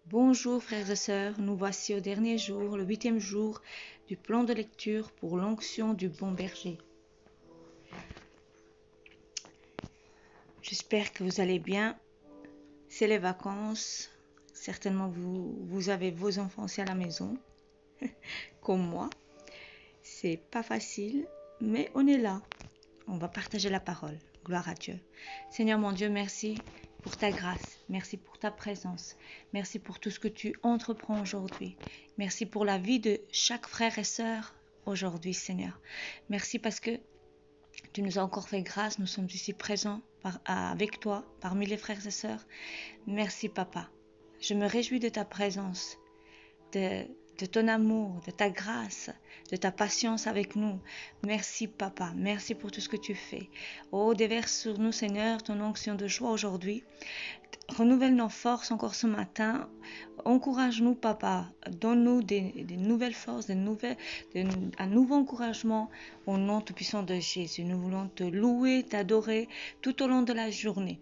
Bonjour frères et sœurs, nous voici au dernier jour, le 8e jour du plan de lecture pour l'onction du bon berger. J'espère que vous allez bien. C'est les vacances. Certainement vous avez vos enfants aussi à la maison, comme moi. C'est pas facile, mais on est là. On va partager la parole. Gloire à Dieu. Seigneur mon Dieu, merci pour ta grâce. Merci pour ta présence. Merci pour tout ce que tu entreprends aujourd'hui. Merci pour la vie de chaque frère et sœur aujourd'hui, Seigneur. Merci parce que tu nous as encore fait grâce. Nous sommes ici présents avec toi, parmi les frères et sœurs. Merci, Papa. Je me réjouis de ta présence, de ton amour, de ta grâce, de ta patience avec nous. Merci, Papa. Merci pour tout ce que tu fais. Oh, déverse sur nous, Seigneur, ton onction de joie aujourd'hui. Renouvelle nos forces encore ce matin. Encourage-nous, Papa. Donne-nous des nouvelles forces, un nouveau encouragement au nom tout-puissant de Jésus. Nous voulons te louer, t'adorer tout au long de la journée.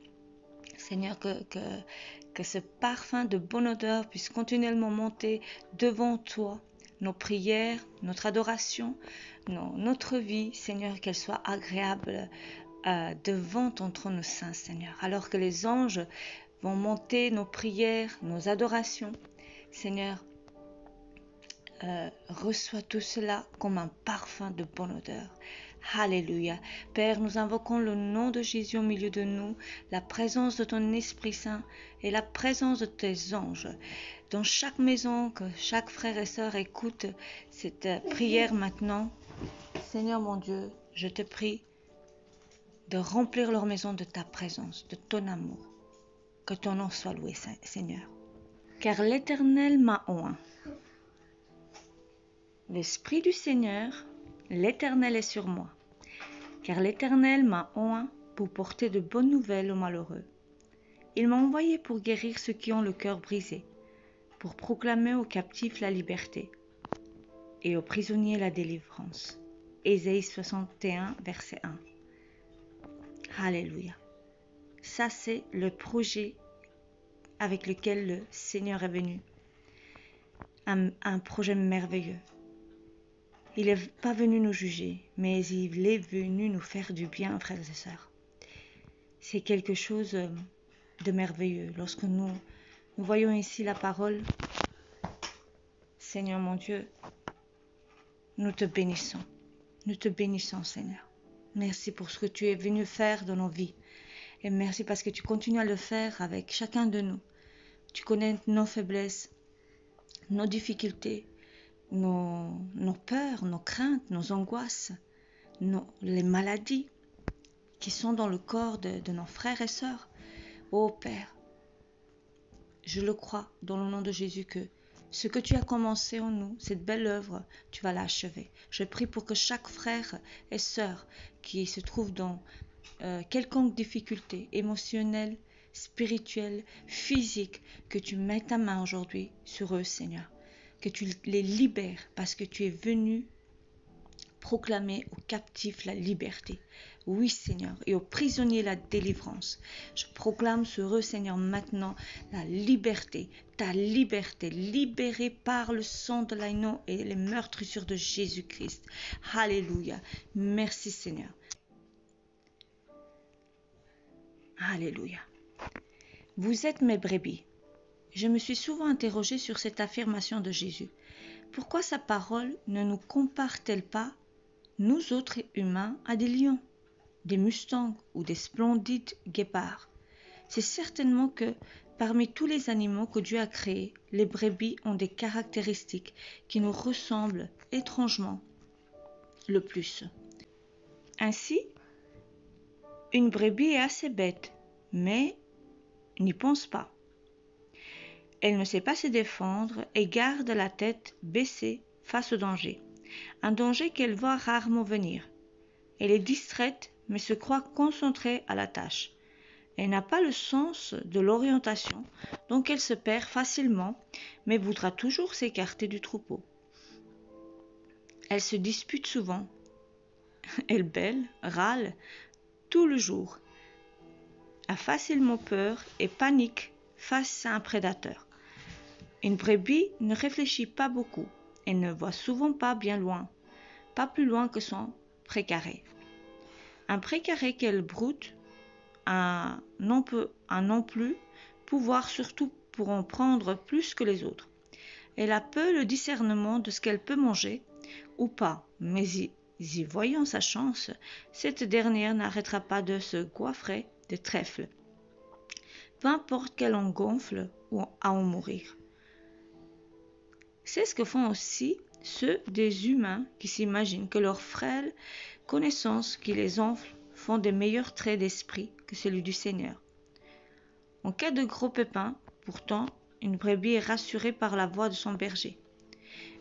Seigneur, que ce parfum de bonne odeur puisse continuellement monter devant toi. Nos prières, notre adoration, notre vie, Seigneur, qu'elle soit agréable devant ton trône saint, Seigneur. Alors que les anges vont monter nos prières, nos adorations, Seigneur, reçois tout cela comme un parfum de bonne odeur. Alléluia. Père, nous invoquons le nom de Jésus au milieu de nous, la présence de ton Esprit Saint et la présence de tes anges. Dans chaque maison, que chaque frère et sœur écoute cette prière maintenant. Seigneur mon Dieu, je te prie de remplir leur maison de ta présence, de ton amour. Que ton nom soit loué, Seigneur. Car l'Éternel m'a oint. L'Esprit du Seigneur, l'Éternel est sur moi, car l'Éternel m'a oint pour porter de bonnes nouvelles aux malheureux. Il m'a envoyé pour guérir ceux qui ont le cœur brisé, pour proclamer aux captifs la liberté et aux prisonniers la délivrance. Ésaïe 61, verset 1. Alléluia. Ça, c'est le projet avec lequel le Seigneur est venu. Un projet merveilleux. Il n'est pas venu nous juger, mais il est venu nous faire du bien, frères et sœurs. C'est quelque chose de merveilleux. Lorsque nous voyons ici la parole, Seigneur mon Dieu, nous te bénissons. Nous te bénissons, Seigneur. Merci pour ce que tu es venu faire dans nos vies. Et merci parce que tu continues à le faire avec chacun de nous. Tu connais nos faiblesses, nos difficultés, nos peurs, nos craintes, nos angoisses, les maladies qui sont dans le corps de nos frères et sœurs. Ô Père, je le crois dans le nom de Jésus que ce que tu as commencé en nous, cette belle œuvre, tu vas l'achever. Je prie pour que chaque frère et sœur qui se trouve dans quelconque difficulté émotionnelle, spirituelle, physique, que tu mettes ta main aujourd'hui sur eux, Seigneur. Que tu les libères parce que tu es venu proclamer aux captifs la liberté. Oui, Seigneur, et aux prisonniers la délivrance. Je proclame sur eux, Seigneur, maintenant la liberté, ta liberté, libérée par le sang de l'agneau et les meurtrissures de Jésus-Christ. Alléluia. Merci, Seigneur. Alléluia. Vous êtes mes brebis. Je me suis souvent interrogée sur cette affirmation de Jésus. Pourquoi sa parole ne nous compare-t-elle pas, nous autres humains, à des lions, des mustangs ou des splendides guépards? C'est certainement que, parmi tous les animaux que Dieu a créés, les brebis ont des caractéristiques qui nous ressemblent étrangement le plus. Ainsi, une brebis est assez bête, mais n'y pense pas. Elle ne sait pas se défendre et garde la tête baissée face au danger. Un danger qu'elle voit rarement venir. Elle est distraite mais se croit concentrée à la tâche. Elle n'a pas le sens de l'orientation, donc elle se perd facilement mais voudra toujours s'écarter du troupeau. Elle se dispute souvent. Elle bêle, râle tout le jour. A facilement peur et panique face à un prédateur. Une brebis ne réfléchit pas beaucoup et ne voit souvent pas bien loin, pas plus loin que son pré-carré. Un pré-carré qu'elle broute a non plus pouvoir, surtout pour en prendre plus que les autres. Elle a peu le discernement de ce qu'elle peut manger ou pas, mais y voyant sa chance, cette dernière n'arrêtera pas de se goiffrer de trèfle, peu importe qu'elle en gonfle ou à en mourir. C'est ce que font aussi ceux des humains qui s'imaginent que leurs frêles connaissances qui les enflent font des meilleurs traits d'esprit que celui du Seigneur. En cas de gros pépins, pourtant, une brebis est rassurée par la voix de son berger.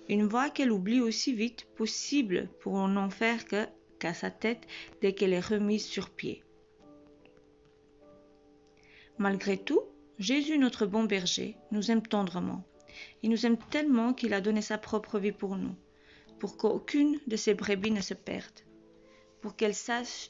Une voix qu'elle oublie aussi vite possible pour n'en faire qu'à sa tête dès qu'elle est remise sur pied. Malgré tout, Jésus, notre bon berger, nous aime tendrement. Il nous aime tellement qu'il a donné sa propre vie pour nous, pour qu'aucune de ses brebis ne se perde, pour qu'elle sache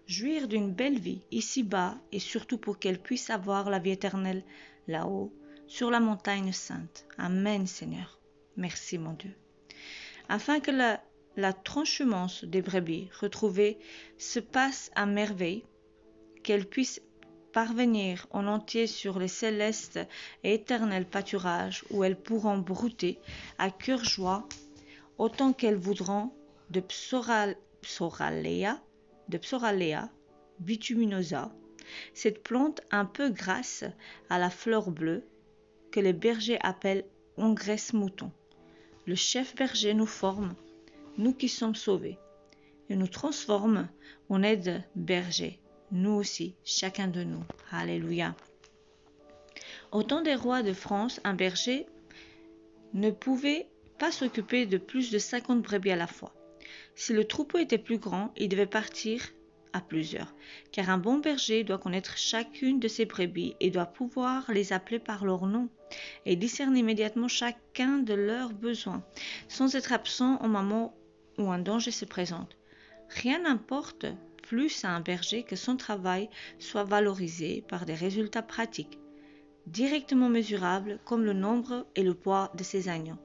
jouir d'une belle vie ici-bas et surtout pour qu'elle puisse avoir la vie éternelle là-haut, sur la montagne sainte. Amen, Seigneur. Merci, mon Dieu. Afin que la transhumance des brebis retrouvées se passe à merveille, qu'elles puissent parvenir en entier sur les célestes et éternels pâturages où elles pourront brouter à cœur joie autant qu'elles voudront de Psoralea bituminosa, cette plante un peu grasse à la fleur bleue que les bergers appellent engraisse mouton. Le chef berger nous forme, nous qui sommes sauvés, et nous transforme en aide berger, nous aussi, chacun de nous. Alléluia. Au temps des rois de France, un berger ne pouvait pas s'occuper de plus de 50 brebis à la fois. Si le troupeau était plus grand, il devait partir à plusieurs, car un bon berger doit connaître chacune de ses brebis et doit pouvoir les appeler par leur nom et discerner immédiatement chacun de leurs besoins, sans être absent au moment où un danger se présente. Rien n'importe plus à un berger que son travail soit valorisé par des résultats pratiques, directement mesurables comme le nombre et le poids de ses agneaux,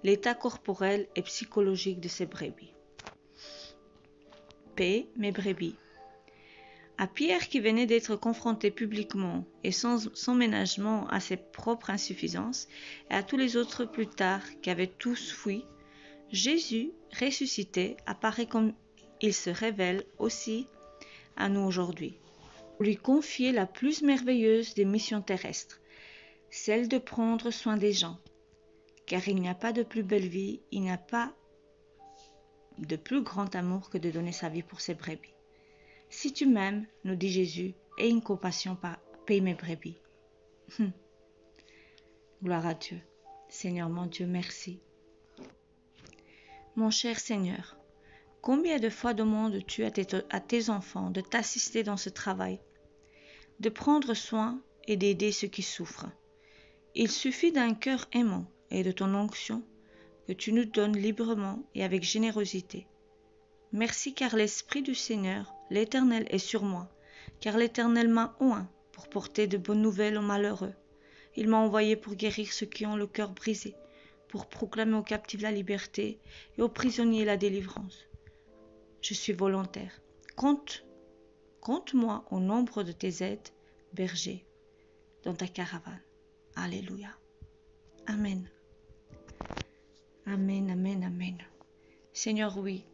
l'état corporel et psychologique de ses brebis. Paix, mes brebis. À Pierre qui venait d'être confronté publiquement et sans ménagement à ses propres insuffisances, et à tous les autres plus tard qui avaient tous fui, Jésus ressuscité apparaît comme il se révèle aussi à nous aujourd'hui, pour lui confier la plus merveilleuse des missions terrestres, celle de prendre soin des gens, car il n'y a pas de plus belle vie, il n'y a pas de plus grand amour que de donner sa vie pour ses brebis. Si tu m'aimes, nous dit Jésus, aie une compassion, paye mes brebis. Gloire à Dieu. Seigneur mon Dieu, merci. Mon cher Seigneur, combien de fois demandes-tu à tes enfants de t'assister dans ce travail, de prendre soin et d'aider ceux qui souffrent? Il suffit d'un cœur aimant et de ton onction que tu nous donnes librement et avec générosité. Merci car l'Esprit du Seigneur, l'Éternel, est sur moi, car l'Éternel m'a oint pour porter de bonnes nouvelles aux malheureux. Il m'a envoyé pour guérir ceux qui ont le cœur brisé, pour proclamer aux captifs la liberté et aux prisonniers la délivrance. Je suis volontaire. Compte-moi au nombre de tes aides, berger, dans ta caravane. Alléluia. Amen. Amen, amen, amen. Seigneur, oui.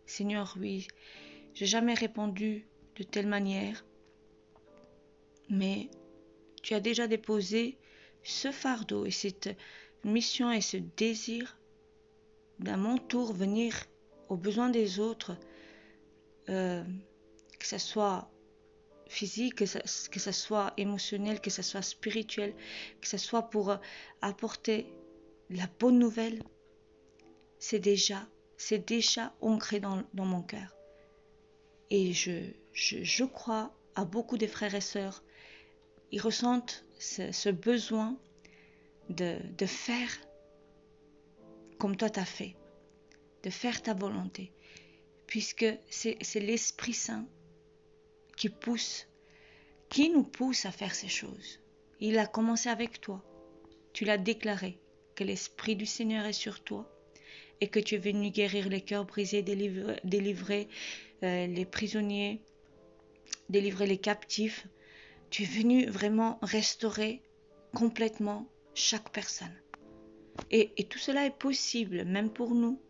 Seigneur, oui. J'ai jamais répondu de telle manière, mais tu as déjà déposé ce fardeau et cette mission et ce désir d'à mon tour venir aux besoins des autres, que ce soit physique, que ce soit émotionnel, que ce soit spirituel, que ce soit pour apporter la bonne nouvelle, c'est déjà ancré dans mon cœur. Et je crois à beaucoup de frères et sœurs, ils ressentent ce besoin de faire comme toi t'as fait, de faire ta volonté, puisque c'est l'Esprit Saint qui nous pousse à faire ces choses. Il a commencé avec toi. Tu l'as déclaré que l'Esprit du Seigneur est sur toi et que tu es venu guérir les cœurs brisés, délivrer les prisonniers, délivrer les captifs. Tu es venu vraiment restaurer complètement chaque personne. Et tout cela est possible, même pour nous,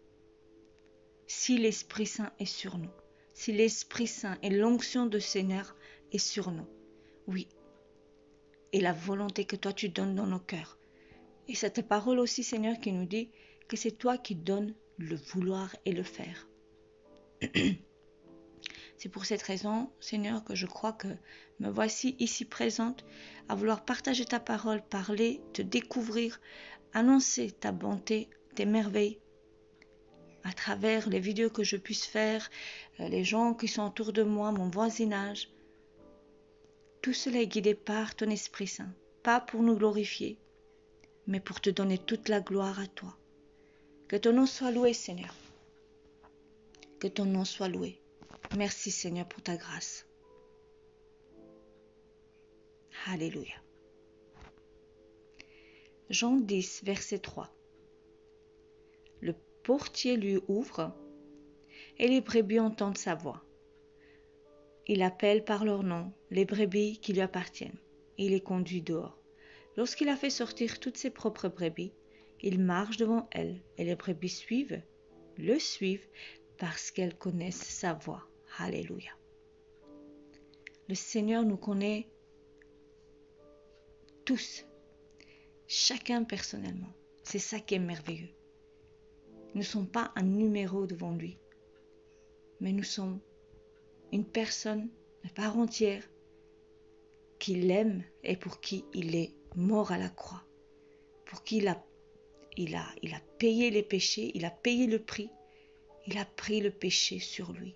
si l'Esprit Saint est sur nous. Si l'Esprit Saint et l'onction du Seigneur est sur nous. Oui. Et la volonté que toi tu donnes dans nos cœurs. Et cette parole aussi, Seigneur, qui nous dit que c'est toi qui donnes le vouloir et le faire. C'est pour cette raison, Seigneur, que je crois que me voici ici présente à vouloir partager ta parole, parler, te découvrir, annoncer ta bonté, tes merveilles, à travers les vidéos que je puisse faire, les gens qui sont autour de moi, mon voisinage. Tout cela est guidé par ton Esprit Saint, pas pour nous glorifier, mais pour te donner toute la gloire à toi. Que ton nom soit loué, Seigneur. Que ton nom soit loué. Merci, Seigneur, pour ta grâce. Alléluia. Jean 10, verset 3. Le portier lui ouvre et les brebis entendent sa voix. Il appelle par leur nom les brebis qui lui appartiennent et il les conduit dehors. Lorsqu'il a fait sortir toutes ses propres brebis, il marche devant elles et les brebis le suivent parce qu'elles connaissent sa voix. Alléluia. Le Seigneur nous connaît tous, chacun personnellement. C'est ça qui est merveilleux. Nous ne sommes pas un numéro devant lui, mais nous sommes une personne, une part entière, qui l'aime et pour qui il est mort à la croix, pour qui il a payé les péchés, il a payé le prix, il a pris le péché sur lui.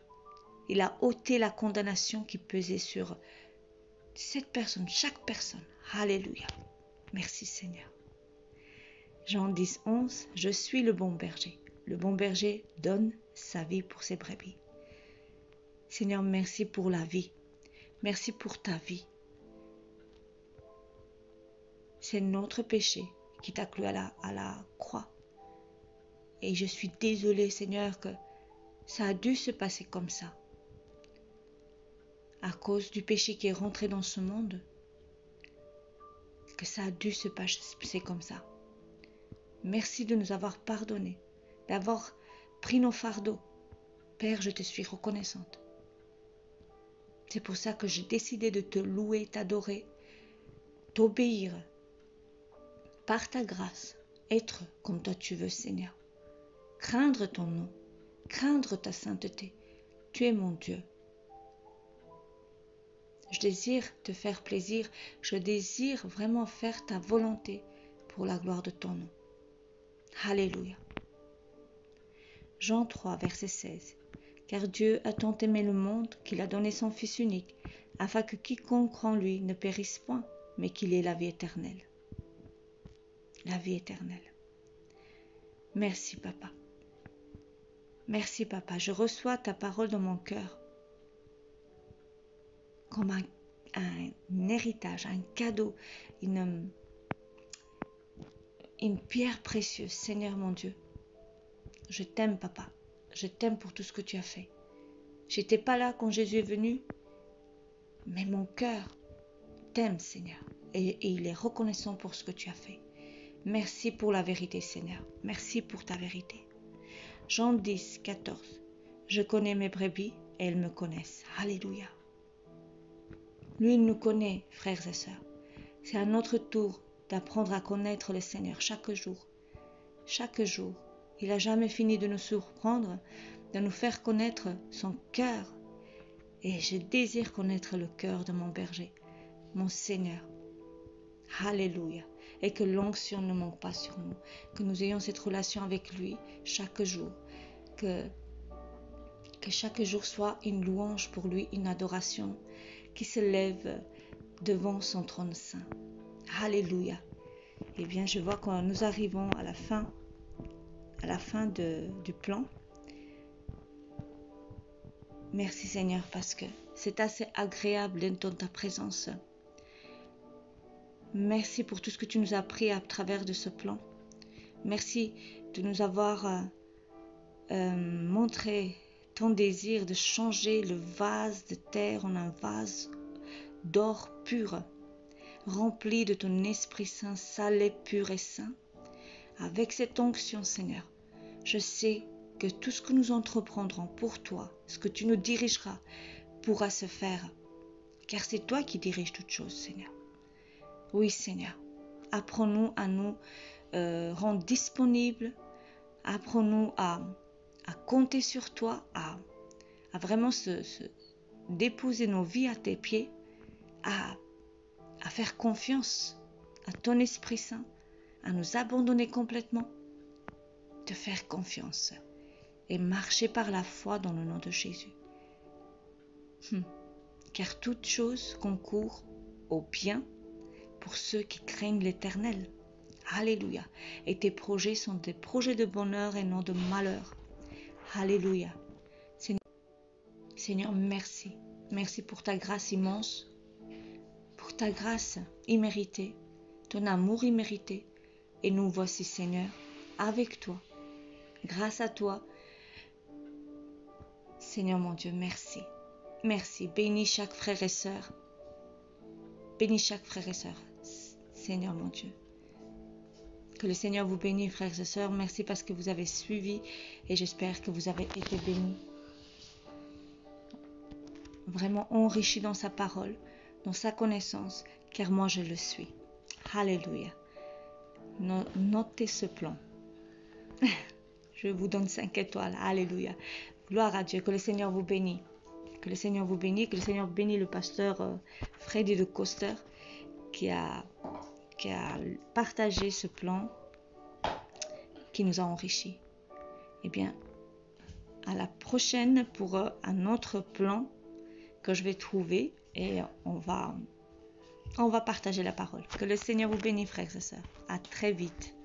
Il a ôté la condamnation qui pesait sur cette personne, chaque personne. Alléluia. Merci Seigneur. Jean 10, 11. Je suis le bon berger. Le bon berger donne sa vie pour ses brebis. Seigneur, merci pour la vie. Merci pour ta vie. C'est notre péché qui t'a cloué à la croix. Et je suis désolée, Seigneur, que ça a dû se passer comme ça. À cause du péché qui est rentré dans ce monde, que ça a dû se passer comme ça. Merci de nous avoir pardonné, d'avoir pris nos fardeaux. Père, je te suis reconnaissante. C'est pour ça que j'ai décidé de te louer, t'adorer, t'obéir, par ta grâce, être comme toi tu veux, Seigneur. Craindre ton nom, craindre ta sainteté. Tu es mon Dieu. Je désire te faire plaisir, je désire vraiment faire ta volonté pour la gloire de ton nom. Alléluia. Jean 3, verset 16. Car Dieu a tant aimé le monde qu'il a donné son Fils unique, afin que quiconque croit en lui ne périsse point, mais qu'il ait la vie éternelle. La vie éternelle. Merci, Papa. Merci, Papa. Je reçois ta parole dans mon cœur comme un héritage, un cadeau, une pierre précieuse. Seigneur mon Dieu, je t'aime, Papa. Je t'aime pour tout ce que tu as fait. J'étais pas là quand Jésus est venu, mais mon cœur t'aime, Seigneur. Et il est reconnaissant pour ce que tu as fait. Merci pour la vérité, Seigneur. Merci pour ta vérité. Jean 10, 14. Je connais mes brebis et elles me connaissent. Alléluia. Lui, il nous connaît, frères et sœurs. C'est à notre tour d'apprendre à connaître le Seigneur chaque jour. Chaque jour. Il n'a jamais fini de nous surprendre, de nous faire connaître son cœur. Et je désire connaître le cœur de mon berger, mon Seigneur. Alléluia. Et que l'onction ne manque pas sur nous. Que nous ayons cette relation avec lui chaque jour. Que chaque jour soit une louange pour lui, une adoration qui se lève devant son trône saint. Alléluia. Eh bien, je vois que nous arrivons à la fin du plan. Merci Seigneur parce que c'est assez agréable d'être dans ta présence. Merci pour tout ce que tu nous as appris à travers de ce plan. Merci de nous avoir montré ton désir de changer le vase de terre en un vase d'or pur, rempli de ton Esprit Saint, salé, pur et saint. Avec cette onction, Seigneur, je sais que tout ce que nous entreprendrons pour toi, ce que tu nous dirigeras, pourra se faire. Car c'est toi qui diriges toutes choses, Seigneur. Oui, Seigneur, apprends-nous à nous rendre disponibles. Apprends-nous à compter sur toi, à vraiment se déposer nos vies à tes pieds, à faire confiance à ton Esprit Saint, à nous abandonner complètement, te faire confiance et marcher par la foi dans le nom de Jésus. Car toute chose concourt au bien pour ceux qui craignent l'Éternel. Alléluia. Et tes projets sont des projets de bonheur et non de malheur. Alléluia. Seigneur, merci. Merci pour ta grâce immense, pour ta grâce imméritée, ton amour immérité. Et nous voici, Seigneur, avec toi. Grâce à toi, Seigneur mon Dieu, merci. Merci. Bénis chaque frère et sœur. Bénis chaque frère et sœur, Seigneur mon Dieu. Que le Seigneur vous bénisse, frères et sœurs. Merci parce que vous avez suivi et j'espère que vous avez été bénis. Vraiment enrichi dans sa parole, dans sa connaissance, car moi je le suis. Alléluia. Notez ce plan. Je vous donne 5 étoiles. Alléluia. Gloire à Dieu. Que le Seigneur vous bénisse. Que le Seigneur vous bénisse. Que le Seigneur bénisse le pasteur Freddy de Coster qui a partagé ce plan qui nous a enrichis. Eh bien, à la prochaine pour un autre plan que je vais trouver et on va partager la parole. Que le Seigneur vous bénisse, frères et sœurs. À très vite.